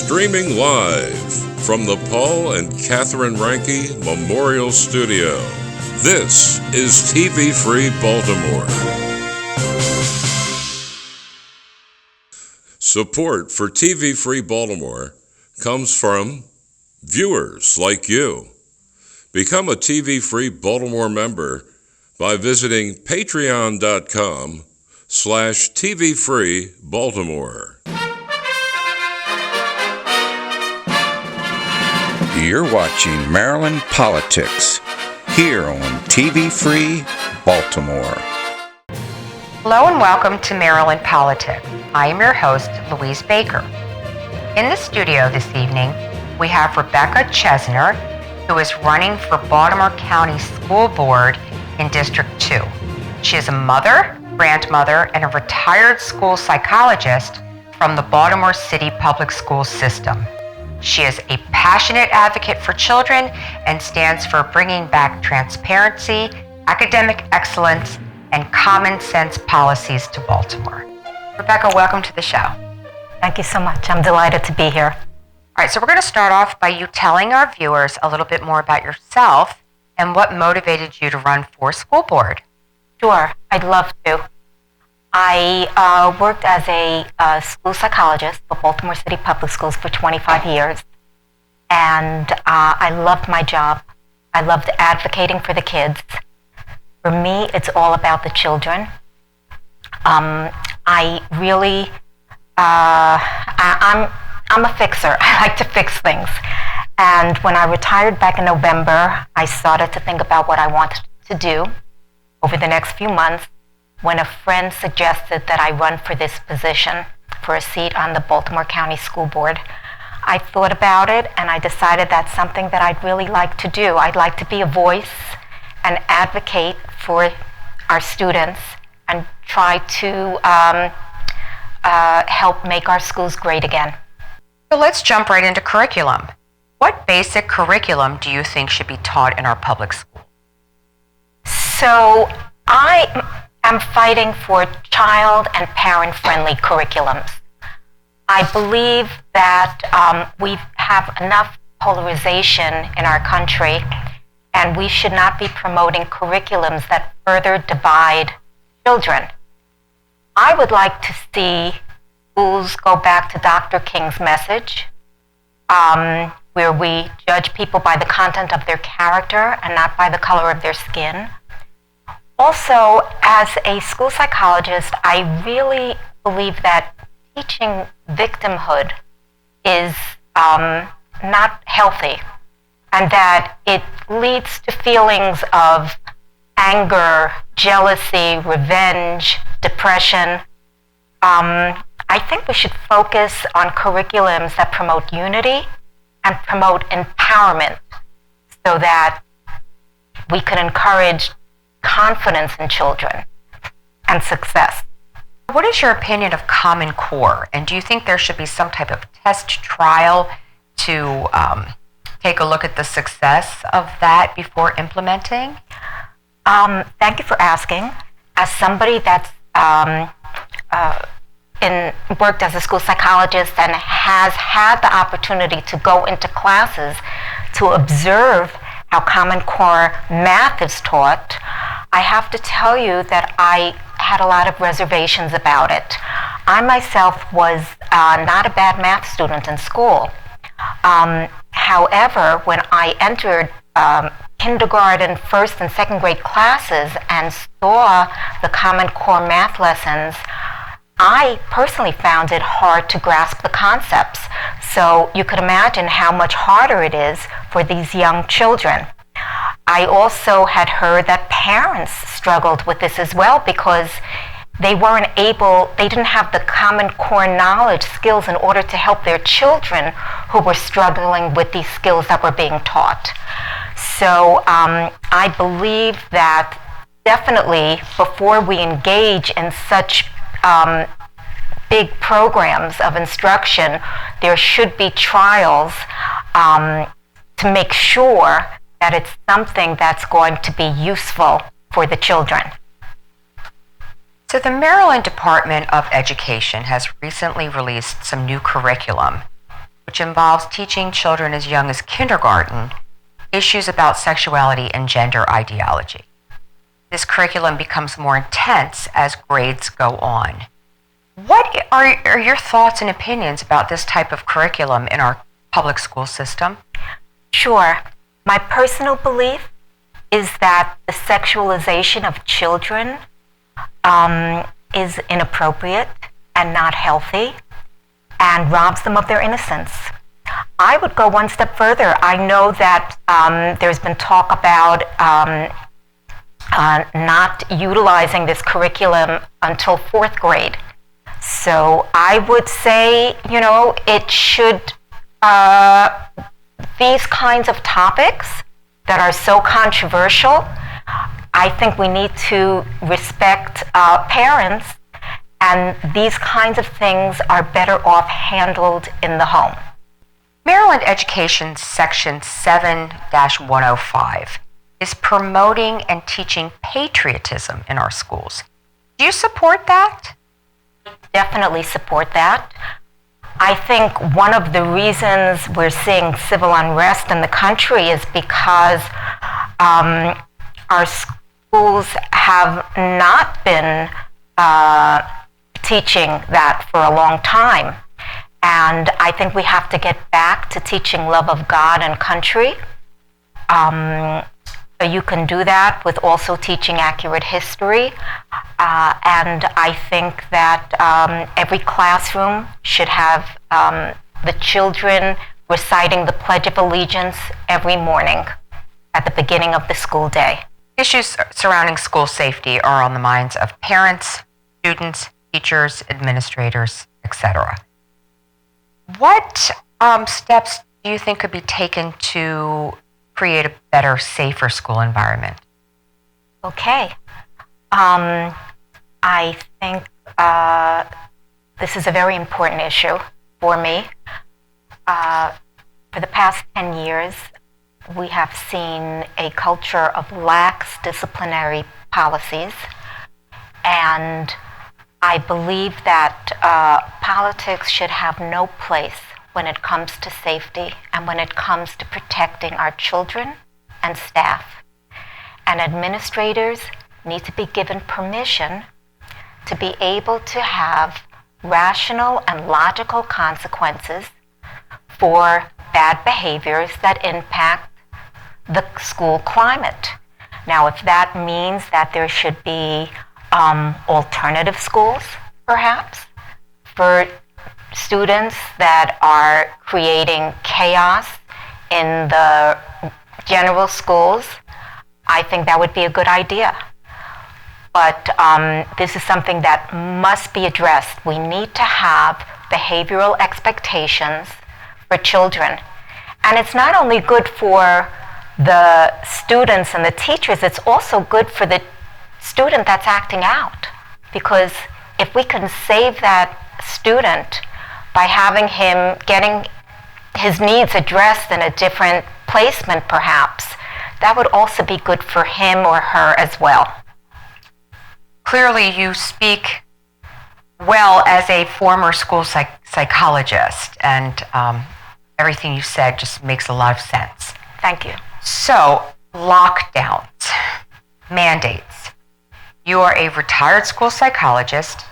Streaming live from the Paul and Catherine Ranke Memorial Studio, this is TV Free Baltimore. Support for TV Free Baltimore comes from viewers like you. Become a TV Free Baltimore member by visiting patreon.com/TV Free Baltimore. You're watching Maryland Politics here on TV Free Baltimore. Hello and welcome to Maryland Politics. I am your host, Louise Baker. In the studio this evening, we have Rebecca Chesner, who is running for Baltimore County School Board in District 2. She is a mother, grandmother, and a retired school psychologist from the Baltimore City Public School System. She is a passionate advocate for children and stands for bringing back transparency, academic excellence, and common sense policies to Baltimore. Rebecca, welcome to the show. Thank you so much. I'm delighted to be here. All right, so we're going to start off by you telling our viewers a little bit more about yourself and what motivated you to run for school board. Sure, I'd love to. I worked as a school psychologist for Baltimore City Public Schools for 25 years, and I loved my job. I loved advocating for the kids. For me, it's all about the children. I really, I'm a fixer. I like to fix things. And when I retired back in November, I started to think about what I wanted to do over the next few months, when a friend suggested that I run for this position, for a seat on the Baltimore County School Board. I thought about it and I decided that's something that I'd really like to do. I'd like to be a voice and advocate for our students and try to help make our schools great again. So let's jump right into curriculum. What basic curriculum do you think should be taught in our public school? So I'm fighting for child and parent-friendly curriculums. I believe that we have enough polarization in our country, and we should not be promoting curriculums that further divide children. I would like to see schools go back to Dr. King's message, where we judge people by the content of their character and not by the color of their skin. Also, as a school psychologist, I really believe that teaching victimhood is not healthy, and that it leads to feelings of anger, jealousy, revenge, depression. I think we should focus on curriculums that promote unity and promote empowerment so that we can encourage confidence in children and success. What is your opinion of Common Core? And do you think there should be some type of test trial to take a look at the success of that before implementing? Thank you for asking. As somebody that's worked as a school psychologist and has had the opportunity to go into classes to observe how Common Core math is taught, I have to tell you that I had a lot of reservations about it. I myself was not a bad math student in school. However, when I entered kindergarten, first and second grade classes and saw the Common Core math lessons, I personally found it hard to grasp the concepts. So you could imagine how much harder it is for these young children. I also had heard that parents struggled with this as well because they didn't have the Common Core knowledge, skills in order to help their children who were struggling with these skills that were being taught. So I believe that definitely before we engage in such big programs of instruction, there should be trials to make sure that it's something that's going to be useful for the children. So the Maryland Department of Education has recently released some new curriculum. which involves teaching children as young as kindergarten issues about sexuality and gender ideology. This curriculum becomes more intense as grades go on. What are your thoughts and opinions about this type of curriculum in our public school system? Sure. My personal belief is that the sexualization of children is inappropriate and not healthy and robs them of their innocence. I would go one step further. I know that there's been talk about not utilizing this curriculum until 4th grade. So I would say, it should, these kinds of topics that are so controversial, I think we need to respect parents, and these kinds of things are better off handled in the home. Maryland Education Section 7-105 is promoting and teaching patriotism in our schools. Do you support that? Definitely support that. I think one of the reasons we're seeing civil unrest in the country is because our schools have not been teaching that for a long time. And I think we have to get back to teaching love of God and country. You can do that with also teaching accurate history. And I think that every classroom should have the children reciting the Pledge of Allegiance every morning at the beginning of the school day. Issues surrounding school safety are on the minds of parents, students, teachers, administrators, etc. What steps do you think could be taken to create a better, safer school environment? Okay. I think this is a very important issue for me. For the past 10 years, we have seen a culture of lax disciplinary policies, and I believe that politics should have no place when it comes to safety and when it comes to protecting our children and staff. And administrators need to be given permission to be able to have rational and logical consequences for bad behaviors that impact the school climate. Now, if that means that there should be alternative schools, perhaps, for students that are creating chaos in the general schools, I think that would be a good idea. But this is something that must be addressed. We need to have behavioral expectations for children. And it's not only good for the students and the teachers, it's also good for the student that's acting out. Because if we can save that student by having him getting his needs addressed in a different placement perhaps, that would also be good for him or her as well. Clearly, you speak well as a former school psychologist, and everything you said just makes a lot of sense. Thank you. So, lockdowns, mandates. You are a retired school psychologist.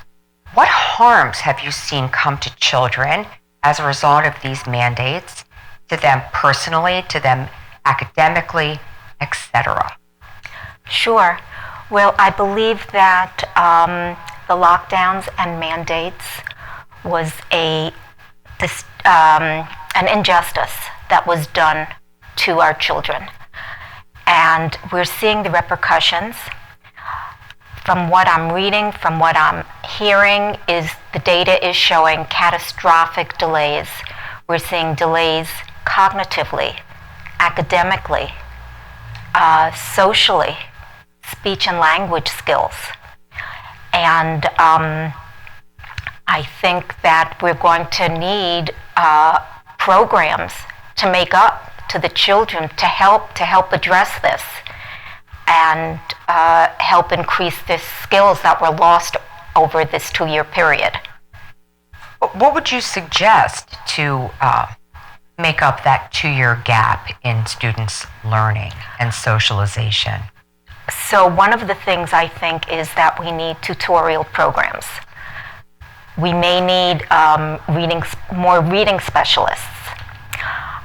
What harms have you seen come to children as a result of these mandates, to them personally, to them academically, etc.? Sure. Well, I believe that the lockdowns and mandates was an injustice that was done to our children. And we're seeing the repercussions. From what I'm reading, from what I'm hearing, is the data is showing catastrophic delays. We're seeing delays cognitively, academically, socially, speech and language skills. And I think that we're going to need programs to make up to the children to help address this and help increase the skills that were lost over this 2-year period. What would you suggest to make up that 2-year gap in students' learning and socialization? So one of the things I think is that we need tutorial programs. We may need more reading specialists.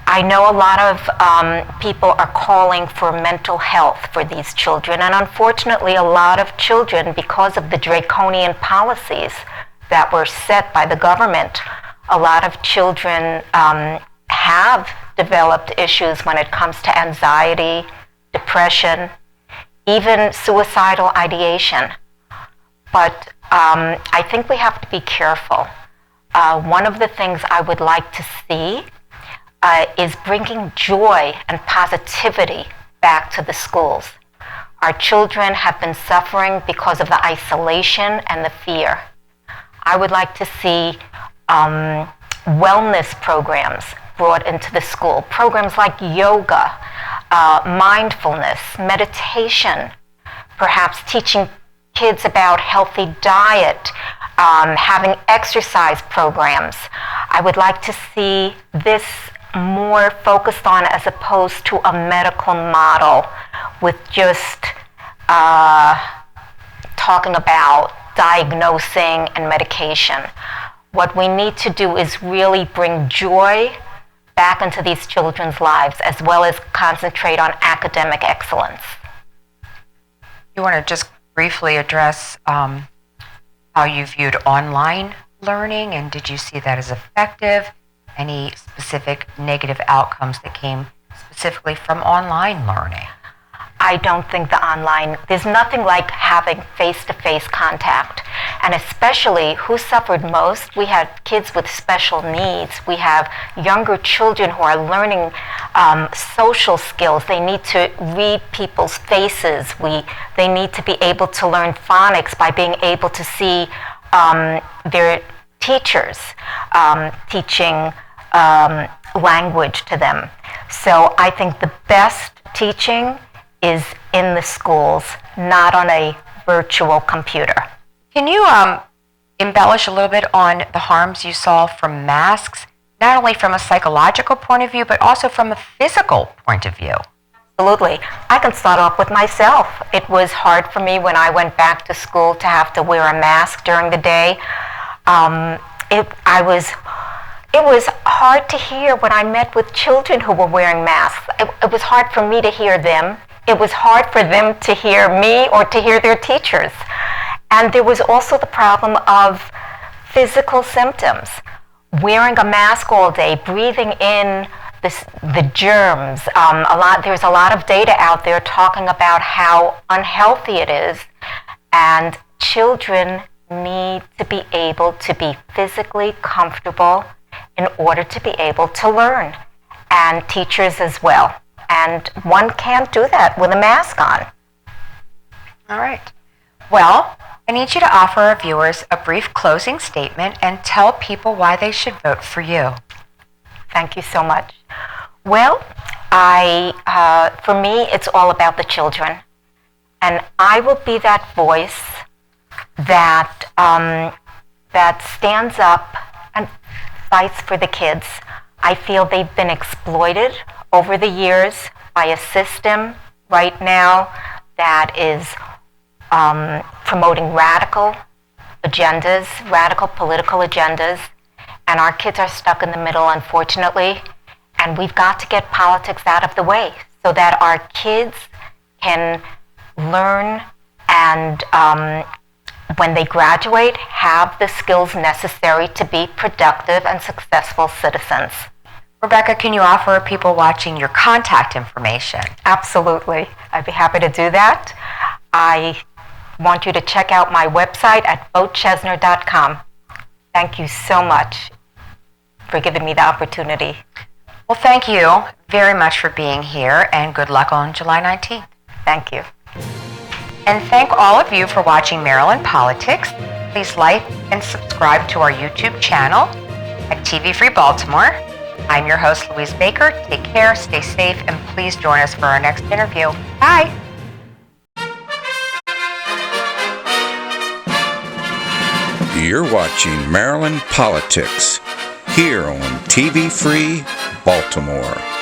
I know a lot of people are calling for mental health for these children, and unfortunately a lot of children, because of the draconian policies that were set by the government, a lot of children have developed issues when it comes to anxiety, depression, even suicidal ideation. But I think we have to be careful. One of the things I would like to see is bringing joy and positivity back to the schools. Our children have been suffering because of the isolation and the fear. I would like to see wellness programs brought into the school, programs like yoga, mindfulness, meditation, perhaps teaching kids about healthy diet, having exercise programs. I would like to see this more focused on as opposed to a medical model with just talking about diagnosing and medication. What we need to do is really bring joy back into these children's lives, as well as concentrate on academic excellence. You want to just briefly address how you viewed online learning, and did you see that as effective? Any specific negative outcomes that came specifically from online learning? I don't think there's nothing like having face-to-face contact. And especially, who suffered most? We had kids with special needs. We have younger children who are learning social skills. They need to read people's faces. They need to be able to learn phonics by being able to see their teachers teaching language to them. So I think the best teaching is in the schools, not on a virtual computer. Can you embellish a little bit on the harms you saw from masks, not only from a psychological point of view, but also from a physical point of view? Absolutely. I can start off with myself. It was hard for me when I went back to school to have to wear a mask during the day. It was hard to hear when I met with children who were wearing masks. It was hard for me to hear them. It was hard for them to hear me or to hear their teachers. And there was also the problem of physical symptoms. Wearing a mask all day, breathing in the germs. There's a lot of data out there talking about how unhealthy it is. And children need to be able to be physically comfortable in order to be able to learn, and teachers as well. And one can't do that with a mask on. All right. Well, I need you to offer our viewers a brief closing statement and tell people why they should vote for you. Thank you so much. Well, for me, it's all about the children. And I will be that voice that stands up and fights for the kids. I feel they've been exploited over the years by a system right now that is promoting radical agendas, radical political agendas, and our kids are stuck in the middle, unfortunately. And we've got to get politics out of the way so that our kids can learn and when they graduate, have the skills necessary to be productive and successful citizens. Rebecca, can you offer people watching your contact information? Absolutely. I'd be happy to do that. I want you to check out my website at votechesner.com. Thank you so much for giving me the opportunity. Well, thank you very much for being here, and good luck on July 19th. Thank you. And thank all of you for watching Maryland Politics. Please like and subscribe to our YouTube channel at TV Free Baltimore. I'm your host, Louise Baker. Take care, stay safe, and please join us for our next interview. Bye. You're watching Maryland Politics here on TV Free Baltimore.